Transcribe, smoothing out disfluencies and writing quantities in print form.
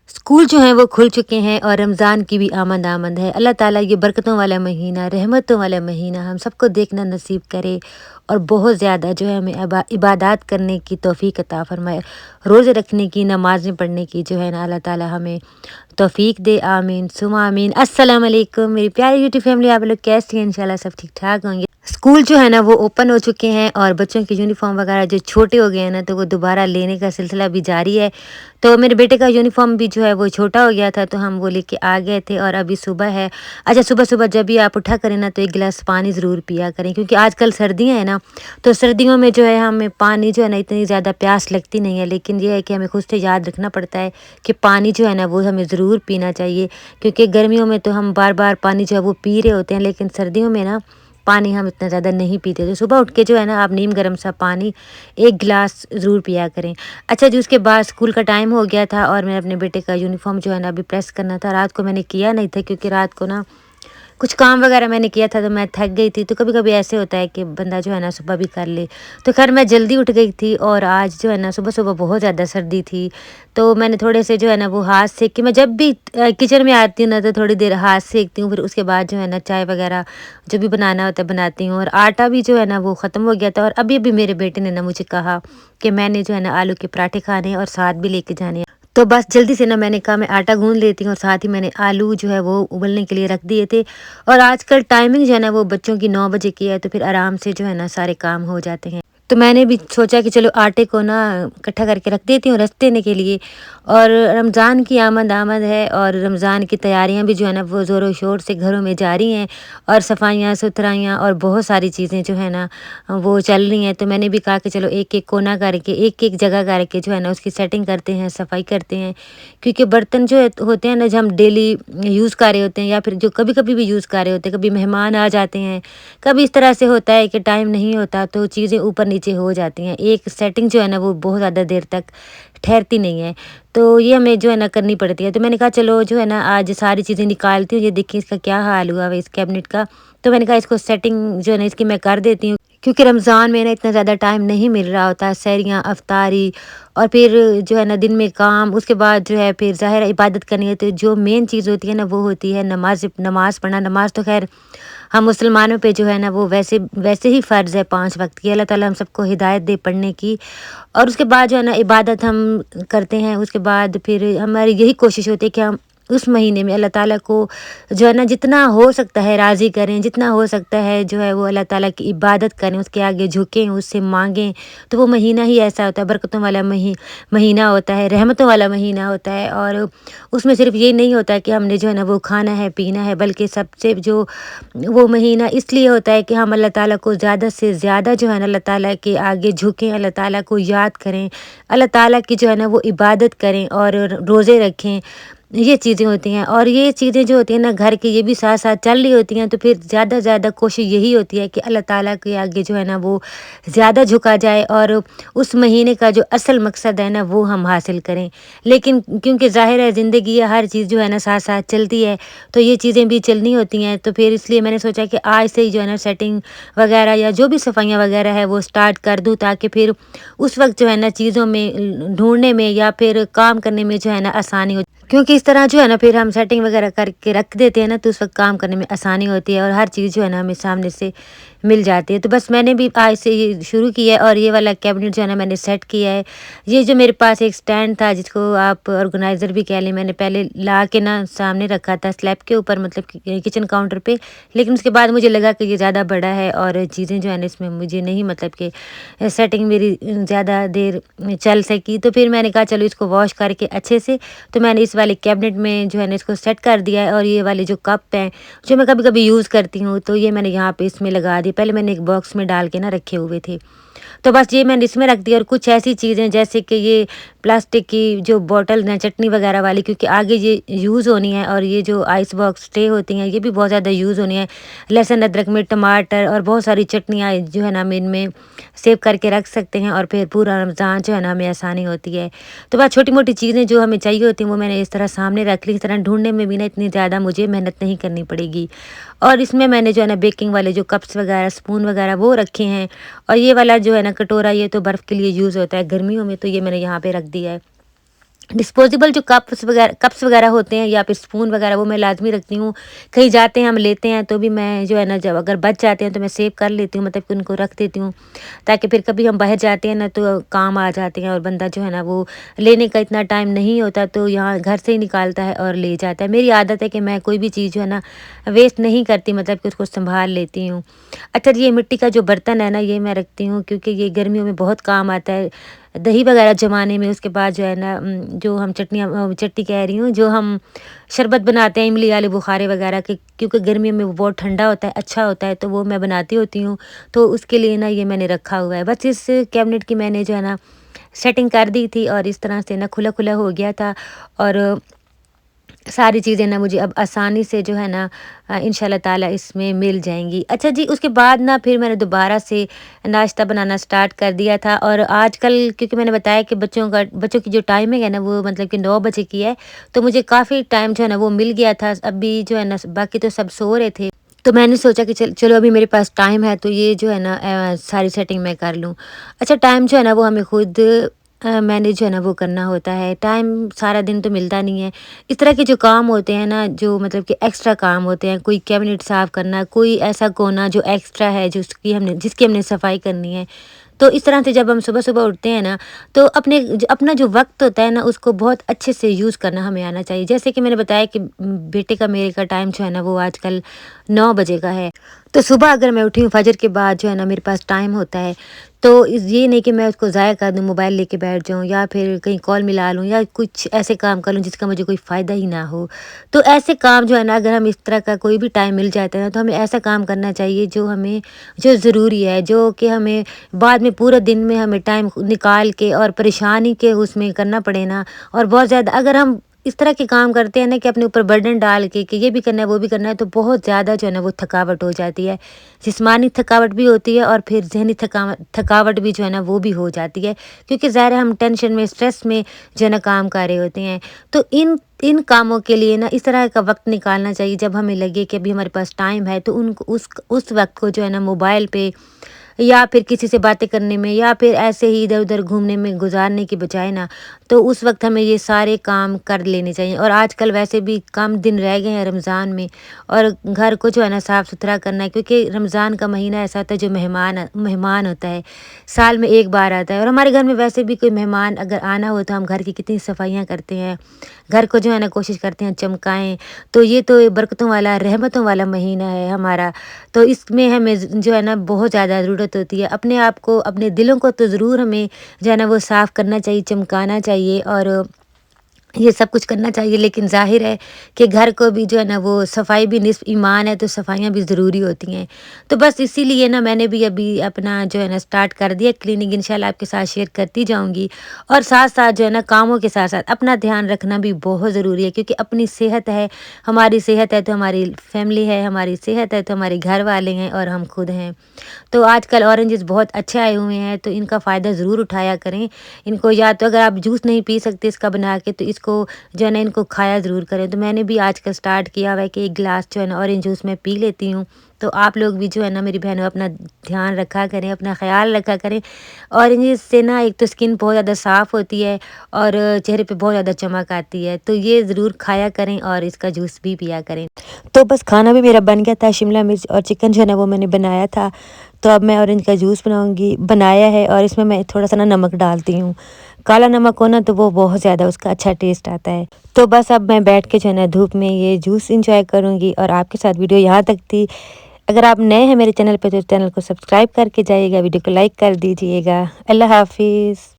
School जो हैं वो खुल चुके हैं और रमज़ान की भी आमद आमद है। अल्लाह ताला ये बरकतों वाला महीना, रहमतों वाला महीना हम सबको देखना नसीब करे और बहुत ज़्यादा जो है हमें इबादत करने की तौफ़ीक अता फ़रमाए। रोज़े रखने की, नमाज़ें पढ़ने की जो है ना अल्लाह ताला हमें तौफ़ीक दे। आमीन सुम्मा आमीन। अस्सलाम वालेकुम मेरी प्यारी यूट्यूब फैमिली, आप लोग कैसी हैं? इंशाल्लाह सब ठीक-ठाक होंगे। स्कूल जो है ना वो ओपन हो चुके हैं और बच्चों के यूनिफ़ॉर्म वगैरह जो छोटे हो गए हैं ना तो वो दोबारा लेने का सिलसिला भी जारी है। तो मेरे बेटे का यूनिफ़ॉर्म भी जो है वो छोटा हो गया था तो हम वो लेके आ गए थे और अभी सुबह है। अच्छा, सुबह-सुबह जब भी आप उठा करें ना तो 1 गिलास पानी ज़रूर पिया करें क्योंकि आजकल सर्दियाँ हैं ना, तो सर्दियों में जो है हमें पानी जो है ना इतनी ज़्यादा प्यास लगती नहीं है, लेकिन ये है कि हमें खुद से याद रखना पड़ता है कि पानी जो है ना वो हमें ज़रूर पीना चाहिए क्योंकि गर्मियों में तो हम बार-बार पानी जो है वो पी रहे होते हैं, लेकिन सर्दियों में ना पानी हम इतना ज़्यादा नहीं पीते। तो सुबह उठ के जो है ना आप नीम गर्म सा पानी 1 गिलास ज़रूर पिया करें। अच्छा जी, उसके बाद स्कूल का टाइम हो गया था और मैं अपने बेटे का यूनिफ़ॉर्म जो है ना अभी प्रेस करना था। रात को मैंने किया नहीं था क्योंकि रात को ना कुछ काम वगैरह मैंने किया था तो मैं थक गई थी। तो कभी-कभी ऐसे होता है कि बंदा जो है ना सुबह भी कर ले। तो ख़ैर मैं जल्दी उठ गई थी और आज जो है ना सुबह-सुबह बहुत ज़्यादा सर्दी थी। तो मैंने थोड़े से जो है ना वो हाथ सेक के, मैं जब भी किचन में आती हूँ ना तो थोड़ी देर हाथ सेकती हूँ, फिर उसके बाद जो है ना चाय वगैरह जो भी बनाना होता है बनाती हूँ। और आटा भी जो है ना वो ख़त्म हो गया था और अभी-अभी मेरे बेटे ने ना मुझे कहा कि मैंने जो है ना आलू के पराठे खाने हैं और साथ भी लेके जाने हैं। तो बस जल्दी से ना मैंने कहा मैं आटा गूँध लेती हूँ और साथ ही मैंने आलू जो है वो उबलने के लिए रख दिए थे। और आजकल टाइमिंग जो है ना वो बच्चों की 9 बजे की है तो फिर आराम से जो है ना सारे काम हो जाते हैं। तो मैंने भी सोचा कि चलो आटे को ना इकट्ठा करके रख देती हूँ रख देने के लिए। और रमज़ान की आमद आमद है और रमज़ान की तैयारियां भी जो है ना वो ज़ोरों शोर से घरों में जारी हैं और सफाइयाँ सुथराइयाँ और बहुत सारी चीज़ें जो है ना वो चल रही हैं। तो मैंने भी कहा कि चलो एक एक कोना करके एक एक जगह करके जो है ना उसकी सेटिंग करते हैं, सफाई करते हैं क्योंकि बर्तन जो होते हैं ना जो हम डेली यूज़ कर रहे होते हैं या फिर जो कभी कभी भी यूज़ कर रहे होते हैं, कभी मेहमान आ जाते हैं, कभी इस तरह से होता है कि टाइम नहीं होता तो चीज़ें ऊपर नीचे हो जाती हैं। एक सेटिंग जो है ना वो बहुत ज़्यादा देर तक ठहरती नहीं है, तो ये हमें जो है ना करनी पड़ती है। तो मैंने कहा चलो जो है ना आज सारी चीज़ें निकालती हूँ, ये देखिए इसका क्या हाल हुआ है इस कैबिनेट का। तो मैंने कहा इसको सेटिंग जो है ना इसकी मैं कर देती हूँ क्योंकि रमज़ान में ना इतना ज़्यादा टाइम नहीं मिल रहा होता है, सहरियाँ अफ्तारी और फिर जो है ना दिन में काम, उसके बाद जो है फिर ज़ाहिर है इबादत करनी है। तो जो मेन चीज़ होती है ना वो होती है नमाज़ पढ़ना। नमाज़ तो खैर हम मुसलमानों पे जो है ना वो वैसे वैसे ही फ़र्ज़ है 5 वक़्त की। अल्लाह ताला हम सबको हिदायत दे पढ़ने की। और उसके बाद जो है ना इबादत हम करते हैं। उसके बाद फिर हमारी यही कोशिश होती है कि हम उस महीने में अल्लाह ताला को जो है ना जितना हो सकता है राज़ी करें, जितना हो सकता है जो है वो अल्लाह ताला की इबादत करें, उसके आगे झुकें, उससे माँगें। तो वो महीना ही ऐसा होता है, बरकतों वाला महीना होता है, रहमतों वाला महीना होता है। और उसमें सिर्फ़ ये नहीं होता है कि हमने जो है ना वो खाना है, पीना है, बल्कि सबसे जो वो महीना इसलिए होता है कि हम अल्लाह ताला को ज़्यादा से ज़्यादा जो है ना अल्लाह ताला के आगे झुकें, अल्लाह ताला को याद करें, अल्लाह ताला की जो है ना वो इबादत करें और रोज़े रखें। ये चीज़ें होती हैं और ये चीज़ें जो होती हैं ना घर की, ये भी साथ-साथ चल रही होती हैं। तो फिर ज़्यादा से ज़्यादा कोशिश यही होती है कि अल्लाह ताला के आगे जो है ना वो ज़्यादा झुका जाए और उस महीने का जो असल मकसद है ना वो हम हासिल करें। लेकिन क्योंकि ज़ाहिर है ज़िंदगी है, हर चीज़ जो है ना साथ-साथ चलती है, तो ये चीज़ें भी चलनी होती हैं। तो फिर इसलिए मैंने सोचा कि आज से ही जो है ना सेटिंग वगैरह या जो भी सफाइयाँ वगैरह है वो स्टार्ट कर दूँ ताकि फिर उस वक़्त जो है ना चीज़ों में ढूँढने में या फिर काम करने में जो है ना आसानी हो। क्योंकि इस तरह जो है ना फिर हम सेटिंग वगैरह करके रख देते हैं ना तो उस वक़्त काम करने में आसानी होती है और हर चीज़ जो है ना हमें सामने से मिल जाती है। तो बस मैंने भी आज से ये शुरू किया है और ये वाला कैबिनेट जो है ना मैंने सेट किया है। ये जो मेरे पास एक स्टैंड था जिसको आप ऑर्गेनाइज़र भी कह लें, मैंने पहले ला के ना सामने रखा था स्लैब के ऊपर, मतलब किचन काउंटर पे। लेकिन उसके बाद मुझे लगा कि ये ज़्यादा बड़ा है और चीज़ें जो है ना इसमें मुझे नहीं, मतलब कि सेटिंग मेरी ज़्यादा देर चल सकी। तो फिर मैंने कहा चलो इसको वॉश करके अच्छे से, तो मैंने इस वाले कैबिनेट में जो है ना इसको सेट कर दिया है। और ये वाले जो कप हैं जो मैं कभी-कभी यूज़ करती हूँ तो ये मैंने यहाँ पे इसमें लगा दिए। पहले मैंने एक बॉक्स में डाल के ना रखे हुए थे, तो बस ये मैंने इसमें रख दिया। और कुछ ऐसी चीज़ें जैसे कि ये प्लास्टिक की जो बॉटल हैं चटनी वगैरह वाली, क्योंकि आगे ये यूज़ होनी है। और ये जो आइस बॉक्स ट्रे होती हैं ये भी बहुत ज़्यादा यूज़ होनी है। लहसुन अदरक में टमाटर और बहुत सारी चटनियाँ जो है ना हम इनमें सेव करके रख सकते हैं और फिर पूरा रमज़ान जो है ना हमें आसानी होती है। तो बस छोटी-मोटी चीज़ें जो हमें चाहिए होती हैं वो मैंने इस तरह सामने रख ली। इस तरह ढूँढने में भी ना इतनी ज़्यादा मुझे मेहनत नहीं करनी पड़ेगी। और इसमें मैंने जो है ना बेकिंग वाले जो कप्स वगैरह, स्पून वगैरह वो रखे हैं। और ये वाला जो है ना कटोरा, ये तो बर्फ़ के लिए यूज़ होता है गर्मियों में, तो ये मैंने यहाँ पे रख दिया है। डिस्पोजेबल जो कप्स वगैरह होते हैं या फिर स्पून वगैरह वो मैं लाज़मी रखती हूँ। कहीं जाते हैं हम लेते हैं तो भी मैं जो है ना जब अगर बच जाते हैं तो मैं सेव कर लेती हूँ, मतलब कि उनको रख देती हूँ, ताकि फिर कभी हम बाहर जाते हैं ना तो काम आ जाते हैं और बंदा जो है ना वो लेने का इतना टाइम नहीं होता तो यहाँ घर से ही निकालता है और ले जाता है। मेरी आदत है कि मैं कोई भी चीज़ जो है ना वेस्ट नहीं करती, मतलब कि उसको सँभाल लेती हूँ। अच्छा ये मिट्टी का जो बर्तन है ना ये मैं रखती हूँ क्योंकि ये गर्मियों में बहुत काम आता है। दही वगैरह जमाने में, उसके बाद जो है ना जो हम चटनी कह रही हूँ, जो हम शरबत बनाते हैं इमली वाले बुखारे वगैरह के, क्योंकि गर्मियों में वो बहुत ठंडा होता है, अच्छा होता है, तो वो मैं बनाती होती हूँ। तो उसके लिए ना ये मैंने रखा हुआ है। बस इस कैबिनेट की मैंने जो है ना सेटिंग कर दी थी और इस तरह से ना खुला-खुला हो गया था और सारी चीज़ें ना मुझे अब आसानी से जो है ना इंशाल्लाह ताला इसमें मिल जाएँगी। अच्छा जी, उसके बाद ना फिर मैंने दोबारा से नाश्ता बनाना स्टार्ट कर दिया था और आजकल क्योंकि मैंने बताया कि बच्चों की जो टाइमिंग है ना वो मतलब कि 9 बजे की है, तो मुझे काफ़ी टाइम जो है ना वो मिल गया था। अभी जो है ना बाकी तो सब सो रहे थे, तो मैंने सोचा कि चलो अभी मेरे पास टाइम है तो ये जो है ना सारी सेटिंग मैं कर लूँ। अच्छा टाइम जो है ना वो हमें खुद मैनेज जो है ना वो करना होता है। टाइम सारा दिन तो मिलता नहीं है। इस तरह के जो काम होते हैं ना, जो मतलब कि एक्स्ट्रा काम होते हैं, कोई कैबिनेट साफ़ करना, कोई ऐसा कोना जो एक्स्ट्रा है जिसकी हमने सफाई करनी है। तो इस तरह से जब हम सुबह-सुबह उठते हैं ना, तो अपना जो वक़्त होता है ना, उसको बहुत अच्छे से यूज़ करना हमें आना चाहिए। जैसे कि मैंने बताया कि बेटे का मेरे का टाइम जो है ना, वो आजकल 9 बजे का है। तो सुबह अगर मैं उठी हूँ फ़जर के बाद जो है ना, मेरे पास टाइम होता है, तो ये नहीं कि मैं उसको ज़ाया कर दूँ, मोबाइल लेके बैठ जाऊँ या फिर कहीं कॉल मिला लूँ या कुछ ऐसे काम कर लूँ जिसका मुझे कोई फ़ायदा ही ना हो। तो ऐसे काम जो है ना, अगर हम इस तरह का कोई भी टाइम मिल जाता है ना, तो हमें ऐसा काम करना चाहिए जो ज़रूरी है, जो कि हमें बाद में पूरे दिन में हमें टाइम निकाल के और परेशानी के उसमें करना पड़े ना, और बहुत ज़्यादा अगर हम इस तरह के काम करते हैं ना कि अपने ऊपर बर्डन डाल के कि ये भी करना है, वो भी करना है, तो बहुत ज़्यादा जो है ना वो थकावट हो जाती है। जिस्मानी थकावट भी होती है और फिर ज़हनी थकावट भी जो है ना वो भी हो जाती है, क्योंकि ज़ाहिर है हम टेंशन में, स्ट्रेस में जो है ना काम कर रहे होते हैं। तो इन इन कामों के लिए ना इस तरह का वक़्त निकालना चाहिए, जब हमें लगे कि अभी हमारे पास टाइम है, तो उनको उस वक़्त को जो है ना मोबाइल पे या फिर किसी से बातें करने में या फिर ऐसे ही इधर-उधर घूमने में गुज़ारने की बजाय ना, तो उस वक़्त हमें ये सारे काम कर लेने चाहिए। और आजकल वैसे भी कम दिन रह गए हैं रमज़ान में, और घर को जो है ना साफ़-सुथरा करना है, क्योंकि रमज़ान का महीना ऐसा होता है जो मेहमान होता है, साल में 1 बार आता है। और हमारे घर में वैसे भी कोई मेहमान अगर आना हो तो हम घर की कितनी सफाइयाँ करते हैं, घर को जो है ना कोशिश करते हैं चमकाएँ। तो ये तो बरकतों वाला, रहमतों वाला महीना है हमारा। तो इसमें हमें जो है ना बहुत ज़्यादा ज़रूरत होती है। अपने आप को, अपने दिलों को तो ज़रूर हमें जो है ना वो साफ़ करना चाहिए, चमकाना चाहिए और ये सब कुछ करना चाहिए, लेकिन ज़ाहिर है कि घर को भी जो है ना वो सफाई भी निस्फ़ ईमान है, तो सफाइयाँ भी ज़रूरी होती हैं। तो बस इसीलिए ना मैंने भी अभी अपना जो है ना स्टार्ट कर दिया क्लीनिंग, इंशाल्लाह आपके साथ शेयर करती जाऊँगी। और साथ-साथ जो है ना कामों के साथ-साथ अपना ध्यान रखना भी बहुत ज़रूरी है, क्योंकि अपनी सेहत है, हमारी सेहत है तो हमारी फैमिली है, हमारी सेहत है तो हमारे घर वाले हैं और हम खुद हैं। तो आजकल ऑरेंजेस बहुत अच्छे आए हुए हैं, तो इनका फ़ायदा ज़रूर उठाया करें। इनको या तो अगर आप जूस नहीं पी सकते इसका बना के, तो इसको जो है ना इनको खाया ज़रूर करें। तो मैंने भी आजकल स्टार्ट किया हुआ है कि 1 गिलास जो है ना ऑरेंज जूस मैं पी लेती हूँ। तो आप लोग भी जो है ना मेरी बहनों अपना ध्यान रखा करें, अपना ख़्याल रखा करें। ऑरेंजेस से ना एक तो स्किन बहुत ज़्यादा साफ़ होती है और चेहरे पे बहुत ज़्यादा चमक आती है। तो ये ज़रूर खाया करें और इसका जूस भी पिया करें। तो बस खाना भी मेरा बन गया था, शिमला मिर्च और चिकन जो है ना वो मैंने बनाया था। तो अब मैं ऑरेंज का जूस बनाया है और इसमें मैं थोड़ा-सा ना नमक डालती हूँ। काला नमक हो ना तो वो बहुत ज़्यादा उसका अच्छा टेस्ट आता है। तो बस अब मैं बैठ के जो है ना धूप में ये जूस एन्जॉय करूँगी और आपके साथ वीडियो यहाँ तक थी। अगर आप नए हैं मेरे चैनल पे तो चैनल को सब्सक्राइब करके जाइएगा, वीडियो को लाइक कर दीजिएगा। अल्लाह हाफ़िज़।